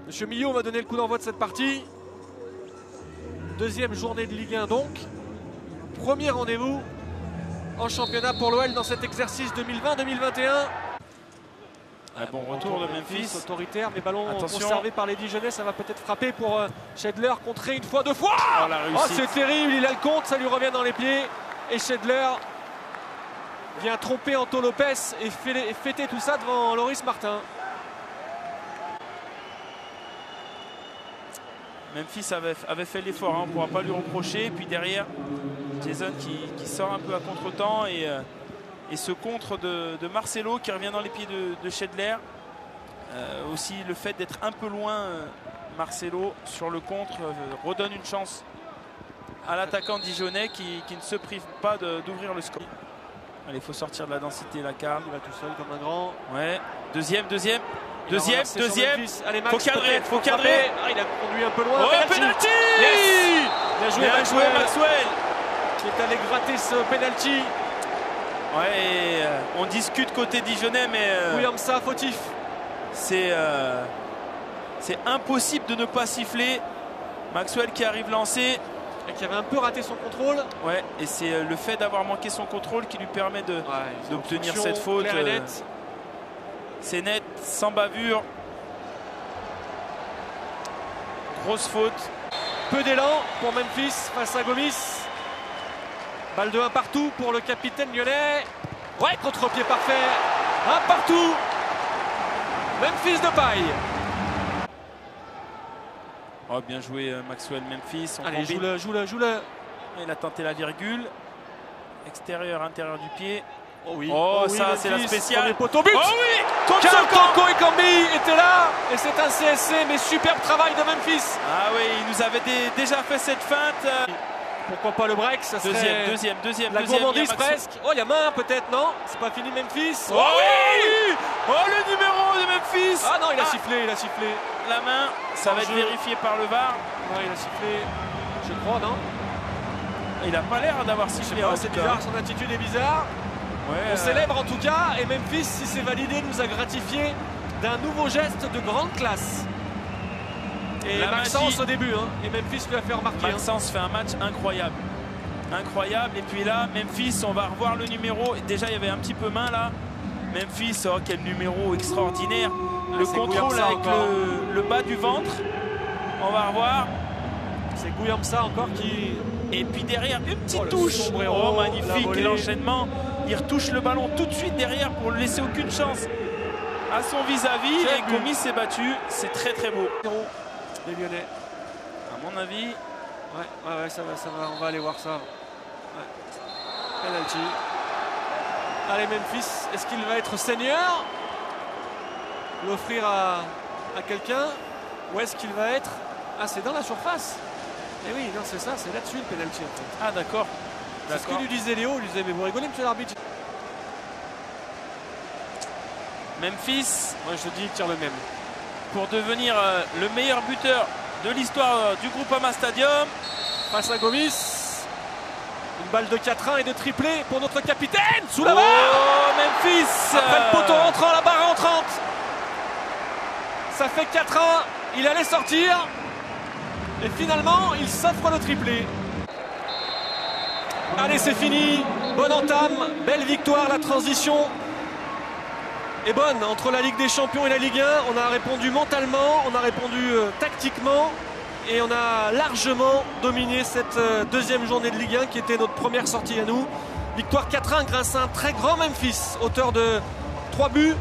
Monsieur Millot va donner le coup d'envoi de cette partie. Deuxième journée de Ligue 1 donc. Premier rendez-vous en championnat pour l'OL dans cet exercice 2020-2021. Un bon retour de Memphis. Autoritaire, mais ballon Attention. conservé par les Dijonnais. Ça va peut-être frapper pour Schedler. Contré une fois, deux fois. Oh, la réussite. C'est terrible, il a le compte, ça lui revient dans les pieds. Et Schedler vient tromper Anto Lopez et fêter tout ça devant Loris Martin. Memphis avait fait l'effort, hein, on ne pourra pas lui reprocher. Et puis derrière, Jason qui sort un peu à contre-temps et ce contre de Marcelo qui revient dans les pieds de Schedler. Aussi le fait d'être un peu loin, Marcelo sur le contre redonne une chance à l'attaquant dijonnais qui ne se prive pas d'ouvrir le score. Allez, il faut sortir de la densité, la carte. Il va tout seul comme un grand. Ouais, deuxième. Allez, Max, faut cadrer. Ah, il a conduit un peu loin. Oh, penalty. Yes. Bien joué, Maxwell. Qui est allé gratter ce penalty. Ouais, on discute côté dijonnais, mais Williamsa fautif. c'est impossible de ne pas siffler. Maxwell qui arrive lancé. Et qui avait un peu raté son contrôle. Ouais, et c'est le fait d'avoir manqué son contrôle qui lui permet d'obtenir cette faute. C'est net, sans bavure. Grosse faute. Peu d'élan pour Memphis face à Gomis. Balle de 1 partout pour le capitaine lyonnais. Ouais, contre-pied parfait. 1 partout. Memphis de paille. Oh, bien joué Maxwell Memphis. Allez, joue-le. Il a tenté la virgule. Extérieur, intérieur du pied. Oh oui, ça c'est la spéciale. Premier poteau, but. Oh oui, Toko Ekambi était là. Et c'est un CSC, mais superbe travail de Memphis. Ah oui, il nous avait déjà fait cette feinte. Pourquoi pas le break, ça serait deuxième. La gourmandise presque. Oh, il y a main peut-être, non? C'est pas fini Memphis. Oh oui. Oh, le numéro de Memphis. Ah non, il a sifflé. La main, ça va être vérifié par le VAR. Ouais, il a sifflé, je crois, non? Il n'a pas l'air d'avoir sifflé. C'est bizarre, son attitude est bizarre. Ouais, on célèbre en tout cas, et Memphis, si c'est validé, nous a gratifié d'un nouveau geste de grande classe. Et Maxence au début, hein, et Memphis lui a fait remarquer. Maxence fait un match incroyable. Et puis là, Memphis, on va revoir le numéro. Déjà, il y avait un petit peu main là. Memphis, oh, quel numéro extraordinaire. Le contrôle avec le bas du ventre. On va revoir. C'est Guillaume-ça encore qui... Et puis derrière, une petite touche. Oh, magnifique l'enchaînement. Il retouche le ballon tout de suite derrière pour ne laisser aucune chance à son vis-à-vis. Et Gomis s'est battu. C'est très très beau. Les Lyonnais. À mon avis. Ouais, ça va. On va aller voir ça. Ouais. Penalty. Allez, Memphis, est-ce qu'il va être seigneur? L'offrir à quelqu'un? Ou est-ce qu'il va être... Ah, c'est dans la surface. Eh oui, non, c'est ça, c'est là-dessus le penalty en fait. Ah, d'accord. C'est ce que lui disait Léo, il lui disait, mais vous rigolez, monsieur l'arbitre? Memphis, moi je dis, il tire le même. Pour devenir le meilleur buteur de l'histoire du Groupama Stadium. Face à Gomis. Une balle de 4-1 et de triplé pour notre capitaine. Sous la barre. Oh, Memphis. Après le poteau rentrant, la barre entrante. Ça fait 4-1. Il allait sortir. Et finalement, il s'offre le triplé. Allez, c'est fini. Bonne entame. Belle victoire. La transition est bonne entre la Ligue des Champions et la Ligue 1. On a répondu mentalement, on a répondu tactiquement. Et on a largement dominé cette deuxième journée de Ligue 1 qui était notre première sortie à nous. Victoire 4-1 grâce à un très grand Memphis, auteur de 3 buts.